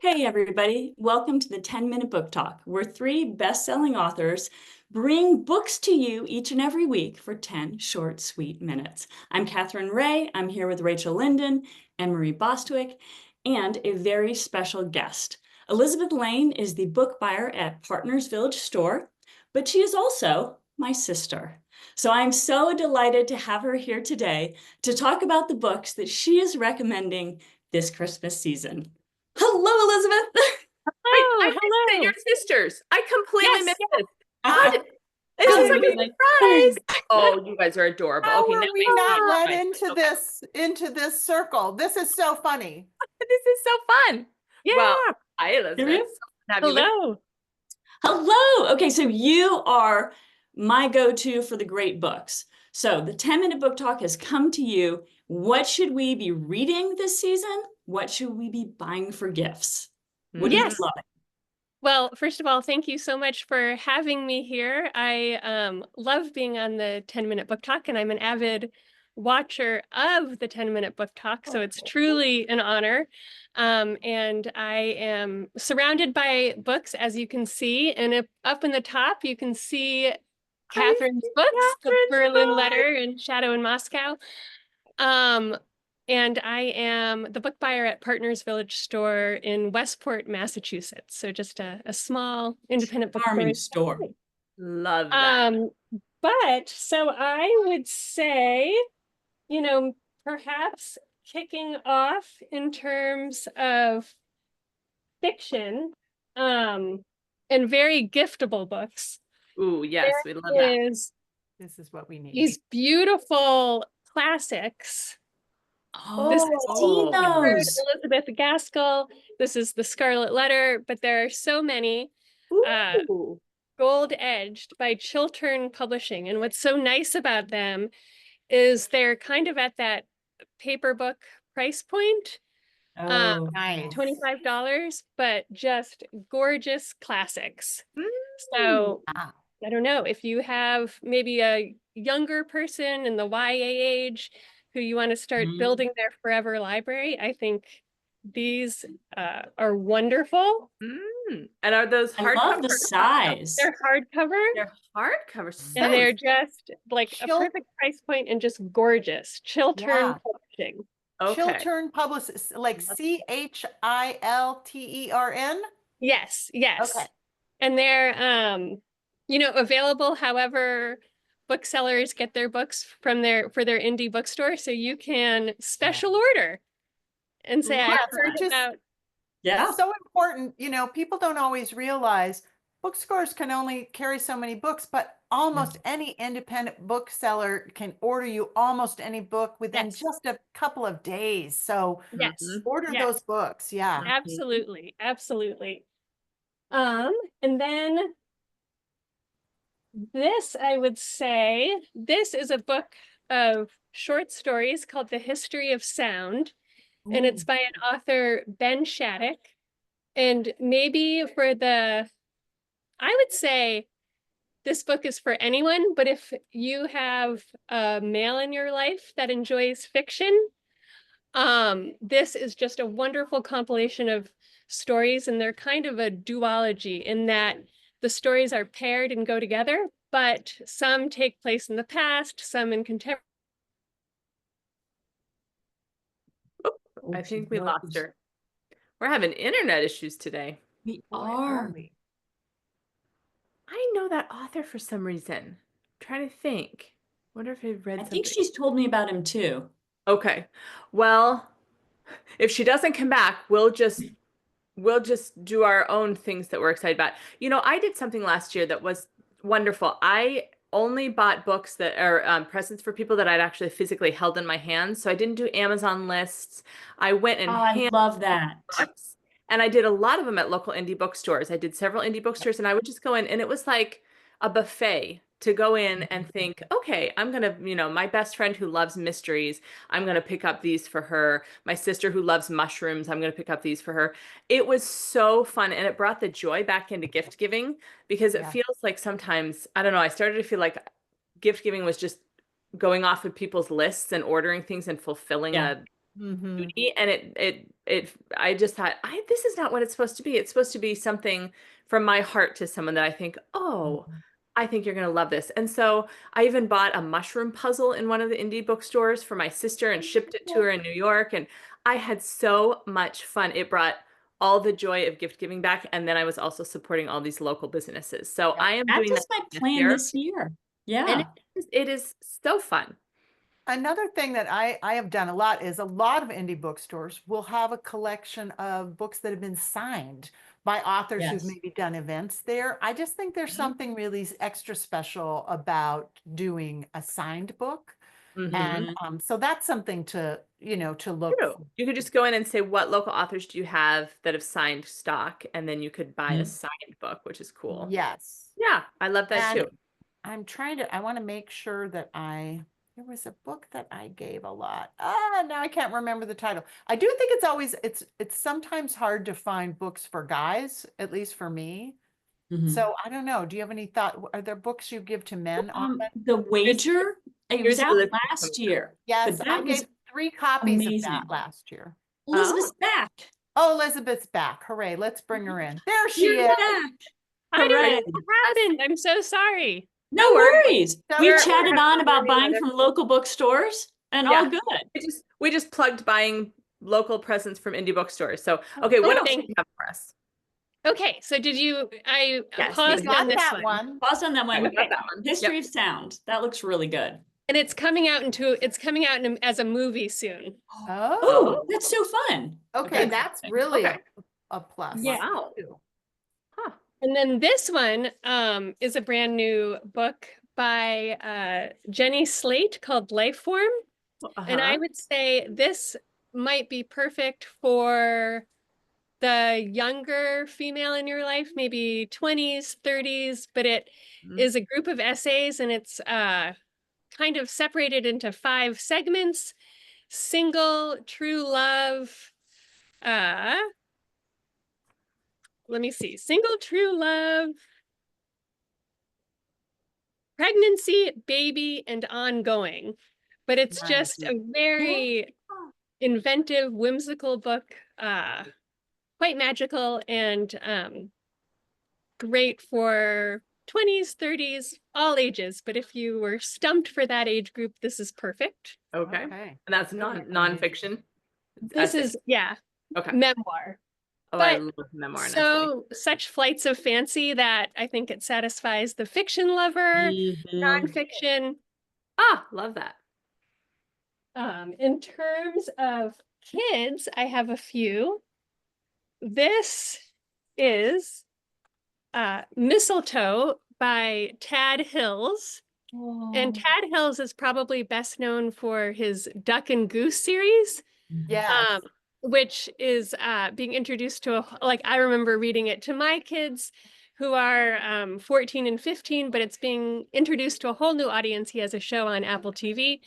Hey everybody, welcome to the 10-Minute Book Talk, where three best-selling authors bring books to you each and every week for 10 short, sweet minutes. I'm Katherine Reay. I'm here with Rachel Linden and Marie Bostwick, and a very special guest. Elizabeth Lane is the book buyer at Partners Village Store, but she is also my sister. So I'm so delighted to have her here today to talk about the books that she is recommending this Christmas season. Hello, Elizabeth. Wait, Oh, I missed that you're hello. sisters. I completely Yes. missed this. How did, this is like a surprise. Oh, you guys are adorable. How Okay, now were we makes not sense. led Fine. into Okay. this circle? This is so funny. This is so fun. Yeah. Well, hi, Here we Elizabeth. go. So fun to have you with us. Hello. Hello. Okay, so you are my go-to for the great books. So the 10-Minute Book Talk has come to you. What should we be reading this season? What should we be buying for gifts? What are you Yes. loving? Well, first of all, thank you so much for having me here. I love being on the 10-Minute Book Talk, and I'm an avid watcher of the 10-Minute Book Talk, so it's truly an honor. And I am surrounded by books, as you can see, and up in the top, you can see Catherine's books, The Catherine's Berlin book. Letter and Shadow in Moscow. Um, and I am the book buyer at Partners Village Store in Westport, Massachusetts. So just a small independent Charming bookstore. store. Love that. But so I would say, perhaps kicking off in terms of fiction, and very giftable books. Ooh, yes, we love that. There is This is what we need. these beautiful classics. This Oh, is I've seen those. Elizabeth Gaskell. This is The Scarlet Letter, but there are so many. Ooh. Gold Edged by Chiltern Publishing. And what's so nice about them is they're kind of at that paper book price point. Oh, Nice. $25, but just gorgeous classics. Mm. So Wow. I don't know if you have maybe a younger person in the YA age who you want to start Mhm. building their forever library. I think these are wonderful. And are those I love the hardcover? size. They're hardcover They're hardcover. So and they're just like a Chil- perfect price point and just gorgeous. Chiltern Yeah. Publishing. okay. Chiltern Publishing, like Chiltern? Yes, yes. Okay. And they're available however booksellers get their books from for their indie bookstore. So you can special order and say, I've Yes, heard which is about. Yeah. so important. People don't always realize bookstores can only carry so many books, but almost any independent bookseller can order you almost any book within Yes. just a couple of days. So Yes. order Yes. those books. Yeah. Absolutely. Absolutely. And then this, I would say, this is a book of short stories called The History of Sound, and it's by an author, Ben Shattuck. And maybe I would say this book is for anyone, but if you have a male in your life that enjoys fiction, this is just a wonderful compilation of stories, and they're kind of a duology in that the stories are paired and go together, but some take place in the past, some in contemporary. I think we lost her. We're having internet issues today. We Boy, are. we? I know that author for some reason. I'm trying to think. Wonder if I've read I something. think she's told me about him too. Okay. Well, if she doesn't come back, we'll just do our own things that we're excited about. I did something last year that was wonderful. I only bought books that are presents for people that I'd actually physically held in my hands. So I didn't do Amazon lists. I went and Oh, I love that. books. And I did a lot of them at local indie bookstores. I did several indie bookstores, and I would just go in, and it was like a buffet to go in and think, okay, I'm gonna, my best friend who loves mysteries, I'm gonna pick up these for her. My sister who loves mushrooms, I'm gonna pick up these for her. It was so fun, and it brought the joy back into gift giving, because it feels like sometimes, I don't know, I started to feel like gift giving was just going off of people's lists and ordering things and fulfilling Yeah. a duty, and I just thought, this is not what it's supposed to be. It's supposed to be something from my heart to someone that I think, oh, I think you're going to love this. And so I even bought a mushroom puzzle in one of the indie bookstores for my sister and shipped it to her in New York. And I had so much fun. It brought all the joy of gift giving back. And then I was also supporting all these local businesses. So I am That doing is that my plan this year. and Yeah. it is so fun. Another thing that I have done a lot is a lot of indie bookstores will have a collection of books that have been signed by authors who've Yes. maybe done events there. I just think there's something really extra special about doing a signed book. And so that's something to, to look True. for. You could just go in and say, what local authors do you have that have signed stock? And then you could buy a signed book, which is cool. Yes. Yeah, I love that And too. I want to make sure that there was a book that I gave a lot. Now I can't remember the title. I do think it's sometimes hard to find books for guys, at least for me. So I don't know. Do you have any thought? Are there books you give to men often? The Wager, it was here's out the- last year. Yes, but I that was gave 3 copies of amazing. that last year. Elizabeth's back. Oh, Elizabeth's back. Hooray. Let's bring her in. There she You're is. back. I don't know Hooray. what happened. I'm so sorry. No worries. So We we're- chatted we're- on about we're- buying from local bookstores and Yeah. all good. We just plugged buying local presents from indie bookstores. So, okay, what else do you have for us? Okay, so I Yes, paused Got on this that one. Pause on that one. I got that one. History Yep. of Sound. That looks really good. And it's coming out as a movie soon. Oh, that's so fun. okay. That's really Okay. a plus. Yeah. Wow. too. And then this one is a brand new book by Jenny Slate called Lifeform. And I would say this might be perfect for the younger female in your life, maybe 20s, 30s, but it is a group of essays and it's kind of separated into 5 segments: single, true love, let me see, single, true love, pregnancy, baby, and ongoing. But it's just a very inventive, whimsical book, quite magical and great for 20s, 30s, all ages. But if you were stumped for that age group, this is perfect. Okay. And that's nonfiction. This is, okay. memoir. Oh, I But love memoir. And so such flights of fancy that I think it satisfies the fiction lover, nonfiction. Love that. In terms of kids, I have a few. This is Mistletoe by Tad Hills. And Tad Hills is probably best known for his Duck and Goose series. Yes. Which is being introduced to I remember reading it to my kids who are 14 and 15, but it's being introduced to a whole new audience. He has a show on Apple TV,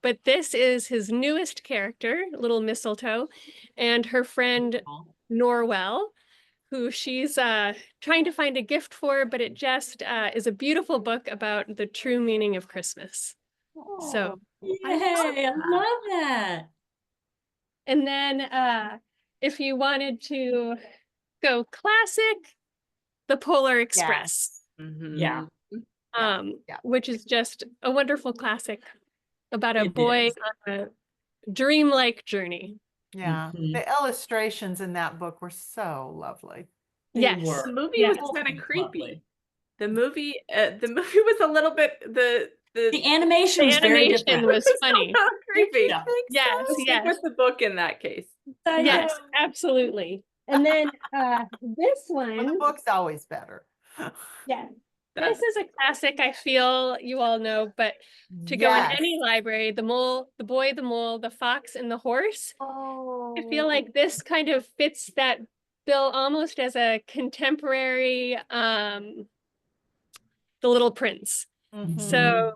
but this is his newest character, little Mistletoe, and her friend Norwell, who she's trying to find a gift for, but it just is a beautiful book about the true meaning of Christmas. So Yay, I love that. And then if you wanted to go classic, The Polar Express. Yeah. Which is just a wonderful classic about a It boy is. on a dreamlike journey. Yeah. The illustrations in that book were so lovely. Yes. The movie was kind of creepy. The movie was a little bit the animation was very different. was funny. Creepy. Yeah. Yes, Stick yes. with the book in that case. Yes, absolutely. And then this one. Well, the book's always better. Yeah. This is a classic, I feel you all know, but to go in any library, The Mole, The Boy, the Mole, the Fox, and the Horse. I feel like this kind of fits that bill almost as a contemporary The Little Prince. So,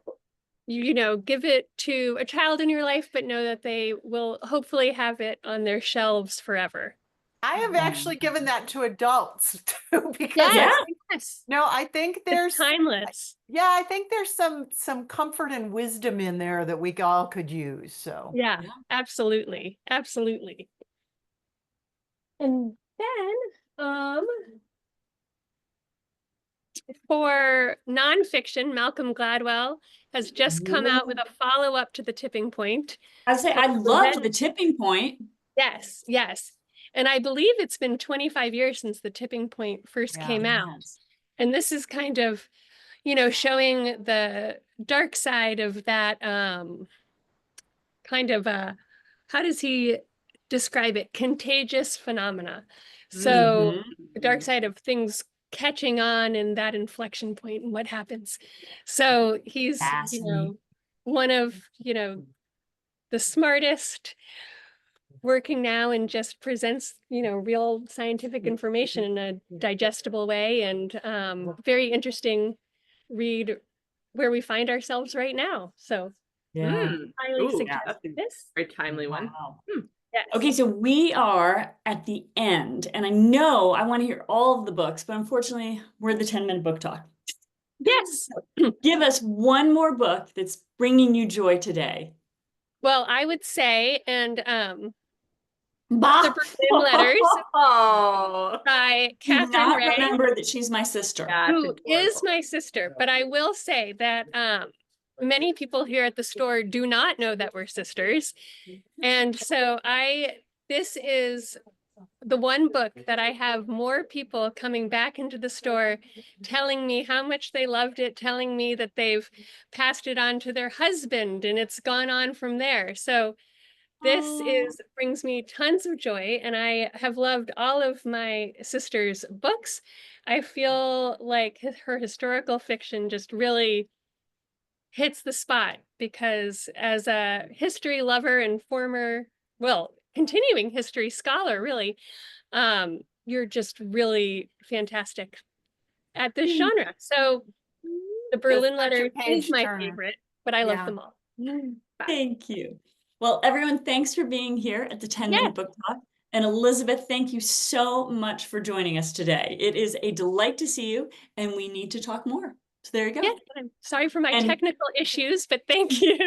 give it to a child in your life, but know that they will hopefully have it on their shelves forever. I have actually given that to adults too, because I think there's it's timeless. Yeah, I think there's some comfort and wisdom in there that we all could use. So yeah, absolutely. Absolutely. And then, for nonfiction, Malcolm Gladwell has just come out with a follow-up to The Tipping Point. I say I called loved The Tipping Point. Yes, yes. And I believe it's been 25 years since The Tipping Point first came out. Yes. And this is kind of, you know, showing the dark side of that kind of how does he describe it? Contagious phenomena. So the dark side of things catching on and that inflection point and what happens. So he's, you know, one of, you know, the smartest working now and just presents, you know, real scientific information in a digestible way, and very interesting read where we find ourselves right now. So highly Ooh, suggest that's a this. very timely one. Wow. Yes. Okay, so we are at the end, and I know I want to hear all of the books, but unfortunately, we're the 10-minute book talk. Yes. Give us one more book that's bringing you joy today. Well, I would say, and The Bah! Berlin Letters Oh, by Do Katherine not Reay, remember that she's my sister. that's who is adorable. my sister. But I will say that many people here at the store do not know that we're sisters. And so this is the one book that I have more people coming back into the store telling me how much they loved it, telling me that they've passed it on to their husband and it's gone on from there. So this brings me tons of joy, and I have loved all of my sister's books. I feel like her historical fiction just really hits the spot, because as a history lover and former, well, continuing history scholar, really, you're just really fantastic at this genre. So The Berlin such a Letter is page my turner. favorite, but I love Yeah. them all. Thank you. Well, everyone, thanks for being here at the 10-minute book talk. And Elizabeth, thank you so much for joining us today. It is a delight to see you, and we need to talk more. So there you go. Yes, I'm sorry for my And- technical issues, but thank you.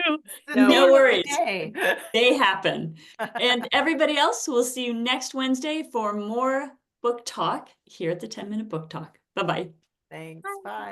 The No theme of the worries. day. They happen. And everybody else, we'll see you next Wednesday for more book talk here at the 10-minute book talk. Bye-bye. Thanks. Bye.